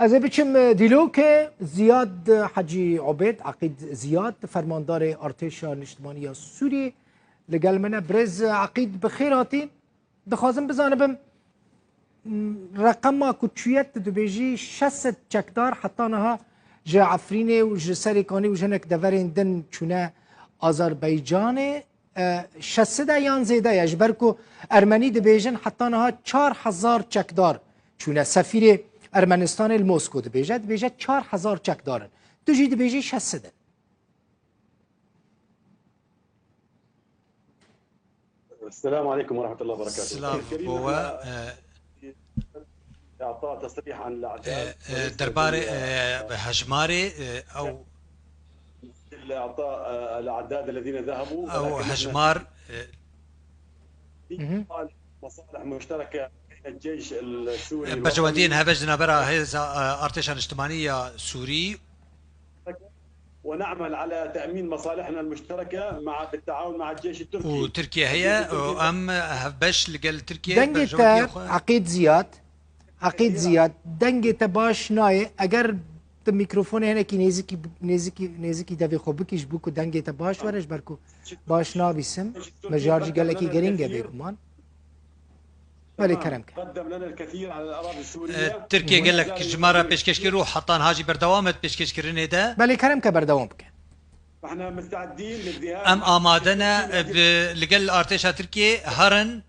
از بچم دیلوک زیاد حجی عبید عقید زیاد فرماندار ارتشا نشتمانی سوری لگل من برز عقید بخیراتی دخوازم بزانبم رقم کچویت دبیجی 600 چکدار حتی نها جا عفرینه و جا سریکانی و جنک دورین دن چونه آذربایجان 600 یان زیده یش برکو ارمنی دبیجن حتی نها 4000 چکدار چونه سفیر ارمنستان الموسکو دبیجه 4000 چکدارن تو جی دبیجه 600. السلام عليكم ورحمة الله وبركاته. السلام بوا إعطاء تصريح عن الأعداد دربار هجماري أو إعطاء الأعداد الذين ذهبوا أو هجمار مصالح مشتركة بين الجيش السوري بجوادين هبجنا برا هذا ارتشا اجتماعية سوري ونعمل على تأمين مصالحنا المشتركة بالتعاون مع الجيش التركي. وتركيا هي أم هبش لقل تركيا دنگت عقيد زياد دنگت باش ناي اگر الميكروفون هنا كي نيزكي دافي خوبكيش بوكو دنگت باش ورش بركو باش نا بيسم مجارجي قال لك جرينجا بيكمان ولي كرمك قدم لنا الكثير على الأراضي السورية. تركيا قال لك جمارة بيشكش روح حطان هاجي بردوامت بيشكش كرني ده بلي كرمك بردوام بك. احنا مستعدين للذهاب ام آمادنا لقل ارتشا تركيا هرن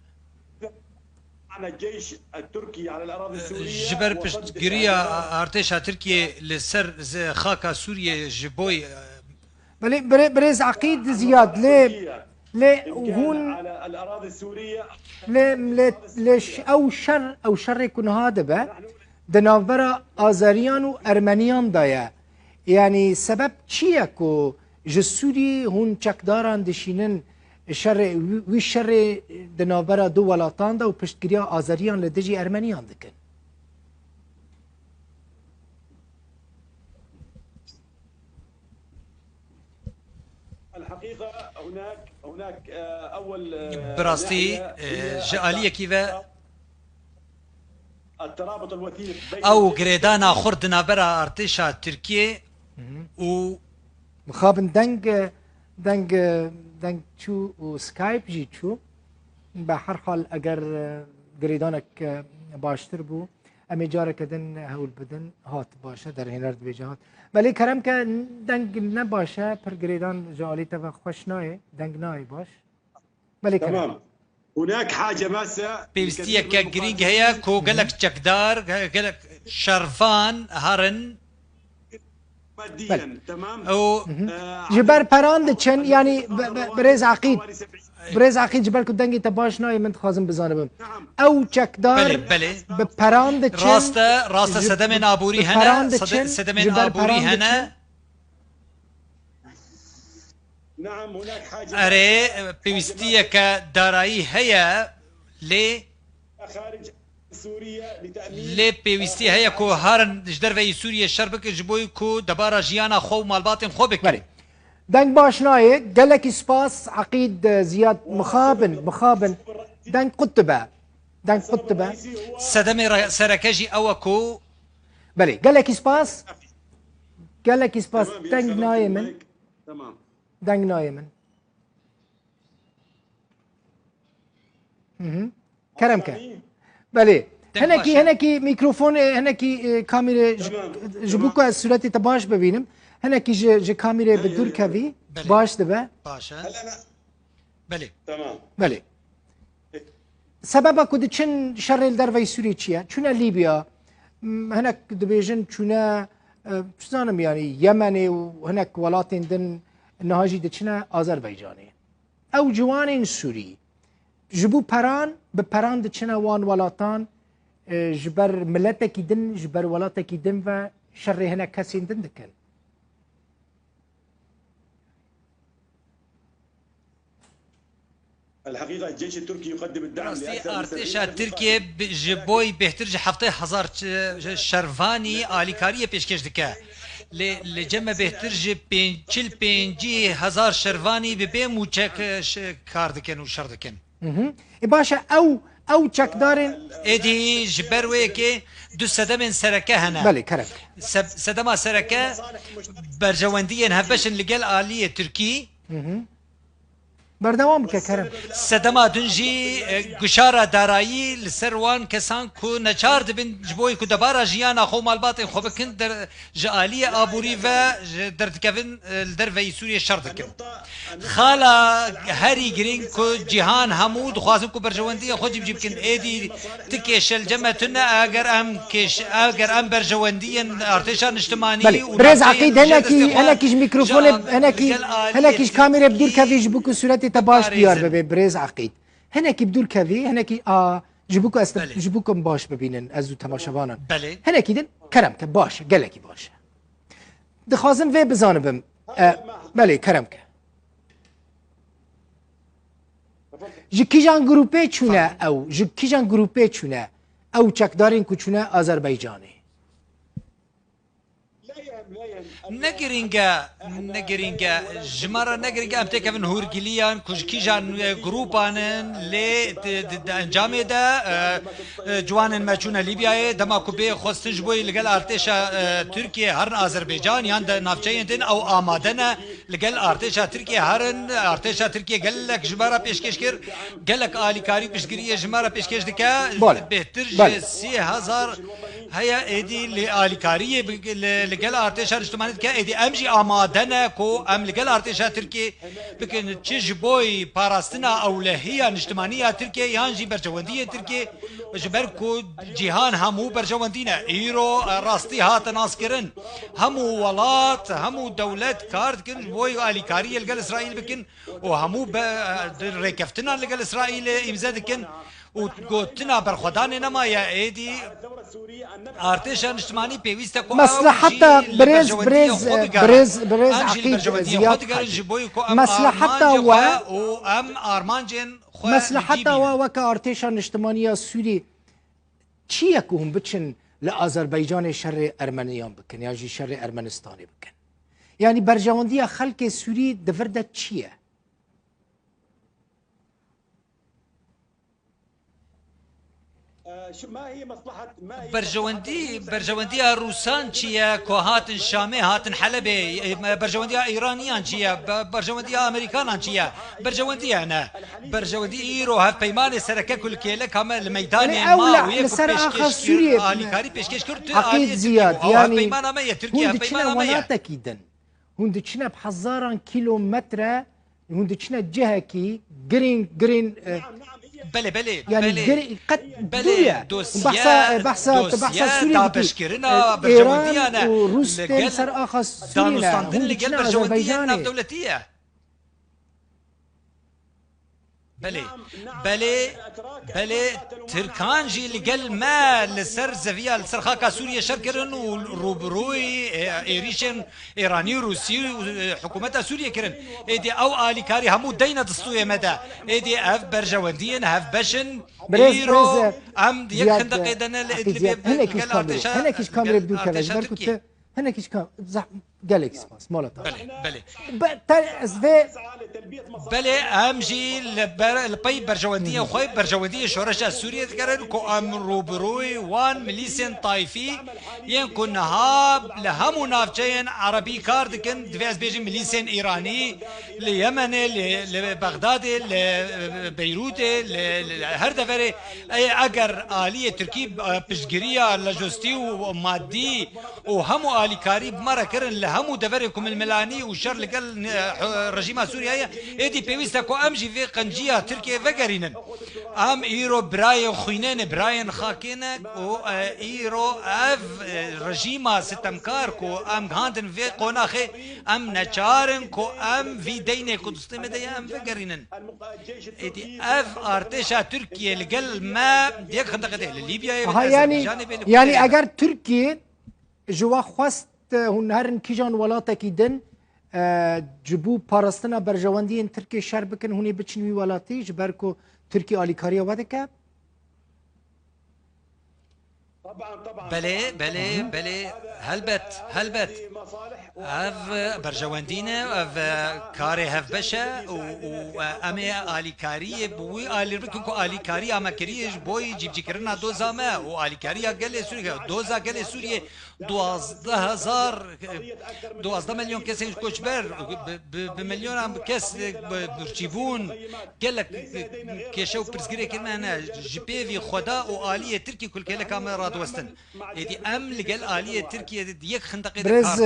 معنا الجيش التركي على الأراضي السورية جبر بشت قرية ارتشا تركيا لسر خاكا سوريا جبوي بلي بريز عقيد زياد ليه وهون على الأراضي السورية ليش او شر يكون هذا به دنافرا آذريان و ارمنيان دايا يعني سبب چیه کو جسوري هون چکداران دشینن شر وی شر دنافرا دو ولاتان دا و پشتگیریا آذريان لدجي ارمنيان دکن. الحقيقة هناك أول براستي جالية كيفا الترابط الوثيق بين او قريدانا خردنا برا ارتشا تركيا و مخابن دنگ چو و سكايب جي چو بحر حال اگر قريدانك باشتر بو امی جارك دن هول بدن هات باشه در هنرد بيجا هات بلي كرم که دنگ نباشه پر قريدان جالي تبا خوش ناي دنگ ناي باش بلي كرم. تمام. هناك حاجة ماسة بيستيا كجرينج هي كو قالك تشكدار قالك شرفان هرن ماديا تمام او جبر پراند چن يعني بريز عقيد جبر كو دنگي تباش ناي من خازم بزانبم او چکدار بپراند چن راستا صدم نابوري هنا صدم نابوري هنا نعم هناك حاجة اري بيستيا كدارایی هي لي خارج سوريا لتأمين لي بيستي هي كو هارن جدر في سوريا الشربك جبوي كو دبارا جيانا خو مالباطن خو بك دنگ باش ناي قالك سباس عقيد زياد مخابن دنگ قطبة صدم سركجي اوكو بلي قالك سباس دنگ ناي من تمام دنگ ناي من كرمك بلي هناكي ميكروفون هناكي كاميرا جبوكو الصورة تباش ببينم هناكي جي كاميرا بدور كافي باش دبا باشا بلي تمام بلي سببا كود چن شر الدرفي سوري چيا چونا ليبيا هناك دبيجن چونا شزانم يعني يمني وهناك ولاتين دن نهاجي دچنا آذربيجاني او جوانين سوري جبو پران بپران دچنا وان ولاتان جبر ملتكي دن جبر ولاتكي دن و شر هناك كسين دن دكن. الحقيقة الجيش التركي يقدم الدعم في ارتشا تركيا جبوي بيحترج حفته هزار شرفاني آليكارية بيشكش دكا لجمع بيحترج بينجي هزار شرفاني ببي موچك كار دكن و شر دكن. باشا او او چکدارن ایدی جبر ویکی دو سدم سرکه هنه بله کرم سدما سرکه برجواندی هفشن لگل آلی ترکی بردوام که کرم سدما دنجی گشاره دارایی لسروان کسان کو نچار دبن جبوی کو دبارا جیانا خو مالبات خو بکن در جالی آبوری و در دکفن در وی سوریه شرط کن خالا هری گرین کو جهان حمود خوازم کو برجواندی خو جیب کن ایدی تکیشل جمعتنا اگر ام برجواندی ارتشان اجتماعی بله برز عقید هنکیش میکروفون هنکیش کامera بدور کفیش بکو صورت باش بیار ببین برز عقید هنکی بدور کفی هنکی جبوکم باش ببینن از او تماشاوانان هنکی دن کرم که باشه گلکی باشه دخوازم وی بزانبم بله کرم که جکیجان گروپه چونه او جکیجان گروپه چونه او چکدارین کو چونه آذربایجانی نگرینگا جمارا نگرینگا ام تکفن هورگلیان کجکیجان گروپانن لی انجام دا جوانن مچون لیبیای دما کوبه خواستنج بوی لگل ارتشا ترکیه هرن آذربایجان یان دا نافچه دن او آمادن لگل ارتشا ترکیه هرن ارتشا ترکیه گلک جمارا پیشکش کر گلک آلی کاری پیشگیری جمارا پیشکش دکا بهتر 30,000 هيا ايدي لآلكارية لقل ارتشا اجتماعية كا ايدي امجي آمادنا كو ام لقل ارتشا تركي بكن تشج بوي باراستنا اولهية اجتماعية تركي يانجي برجواندية تركي جبركو جيهان همو برجواندينا ايرو راستي هات ناسكرن همو ولات همو دولت كارد كن بوي آلكارية لقل اسرائيل بكن وهمو ريكفتنا لقل اسرائيل امزاد كن وقلتنا برخدان نما يا ايدي ارتش اجتماعي بيويستا كو مصلحتها برز عقيد زياد مصلحتها و ام ارمانجن مصلحتها وكا ارتش اجتماعي سوري چیه که هم بچن لآذربایجان شر ارمنیان بکن یا جی شر ارمنستانی بکن یعنی برجواندی خلق سوری دفرده چیه برجواندی روسان چیه که هاتن شامه هاتن حلبه برجواندی ایرانیان چیه برجواندی امریکانان چیه برجواندی نه برجواندی ایرو هف پیمان سرکه کل کله کامل میدان ما و یک پیشکش آلیکاری پیشکش کرد عقید زیاد یعنی پیمان ما ترکیه پیمان ما تکیدن هند چنه بحزاران کیلومتر هند چنه جهه کی گرین بله يعني بله دوسيا سوريا بشكرنا برجوانديانا وروس سر اخص سوريا هم لقل برجوانديانا دولتيه بله تركانجي لقل ما لسر زفيا لسر خاكا سوريا شركرن وروبروي ايريشن ايراني روسي حكومتها سوريا كرن ايدي او الي كاري همو دينا دستوية مدى ايدي اف برجواندين هف بشن ايرو ام ديك خندق ايدنا هناكيش كاميرا بدون كذا هناكيش كام جالكس سباس مالتا بله امجي البي برجوانديه خوي برجوانديه شورش سوريا ذكرن كو ام روبروي وان ميليسين طايفي يكون هاب لهم نافجين عربي كاردكن دفاز بيجي ميليسين ايراني ليمن لبغداد لبيروت هر دفري اگر آليه تركي بشجريه لوجستي ومادي وهم آلي كاري بمره كرن لهم دفركم الملاني وشر لقل رجيم سوريا ايدي بيويستا كو امجي في قنجيه تركيا فقرينن ام ايرو براين خوينين براين خاكينك و ايرو اف رجيما ستمكار كو ام غاندن في قوناخي ام نچارن كو ام في دينه قدس مديا ام فقرينن ايدي اف ارتشا تركيا لقل ما ديك خندقته ليبيا يعني اگر تركيا جوا خواست هون هرن کیجان ولاتا کی دن جبو پاراستنا برجواندی ترکی شر بکن هونی بچنوی ولاتی جبر کو ترکی آلیکاریا وده که طبعا بله بله بله هلبت اف برجواندينا اف كاري هف بشا و امي الي كاري بوي الي ركو الي كاري اما كريج بوي جيب جيكرنا دوزا ما و الي كاري قال سوريا دوزا قال سوريا 12 مليون كاس كوشبر بمليون عم كاس برشيبون قال لك كيشو برسكري كنا انا جي بي في خدا و اليه تركي كل كلا كاميرا دوستن يدي ام لقال اليه تركيا ديك خندق برز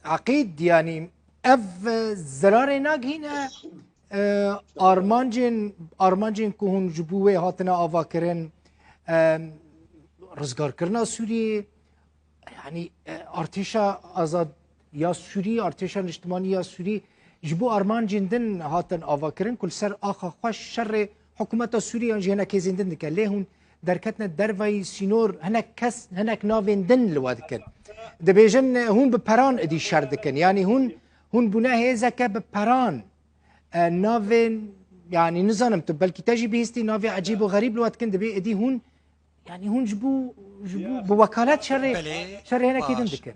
عقيد يعني اف زرار ناگهینه آرمانجین که هون جبوه هاتنا آوا کرن رزگار کرنا سوریه يعني ارتشا آزاد يا سوري ارتشا اجتماعي يا سوري جبو ارمان جندن هاتن آواکرن کل سر آخا خوش شر حکومت سوري جهنا كيزندن دك لهون دركتنا دروي سينور هناك كس هناك نافندن لوادكن دبيجن هون ببران ادي شردكن يعني هون بنا هيزك ببران نافن يعني نظام بلكي تجي بيستي نافي عجيب وغريب لوادكن دبي ادي هون يعني هون جبو بوكالات شر هنا كيدن دكن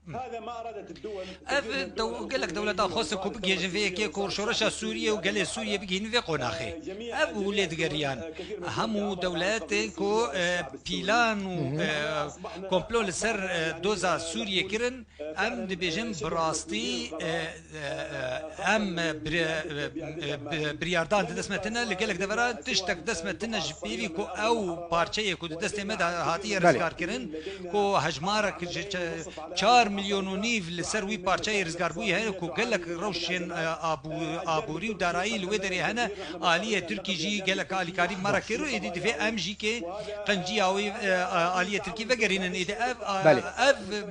هذا ما ارادت الدول قال لك دولة خاصة كوب يجي في كي كور شورشة سوريا وقال سوريا بيجي في قناخي أبو ولاد قريان همو دولات كو بيلان و كومبلو لسر دوزا سوريا كرن أم دبيجن براستي أم برياردان دسمتنا اللي قال لك دفرا تشتك دسمتنا جبيبي كو أو بارشية كو دست مد هاتي رزقار كرن كو هجمارك 4 مليون و نيف لسر وي بارچه رزگار بوی هنه کو گلک روشن ابوری و دارایی لو دری هنه آلیه ترکی جی گلک آلی کاری مرا کرو ایدی دفع ام جی که قنجی اوی آلیه ترکی وگرینن ایدی اف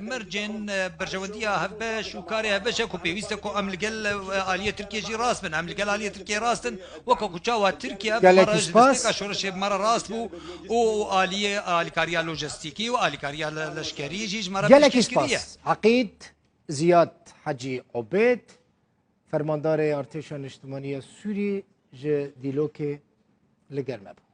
مرجن برجواندی هف باش و کاری هف باش کو پیوست کو ام لگل آلیه ترکی جی راست بن ام لگل آلیه ترکی راستن وکو کچاوا ترکیه گلک سپاس شورش مرا راست بو او آلی کاری لوجستیکی و آلی کاری لشکری جی مرا گلک سپاس عقيد زياد حجي عبيد فرماندار ارتشا اجتماعي سوري ج ديلوكي لگرمه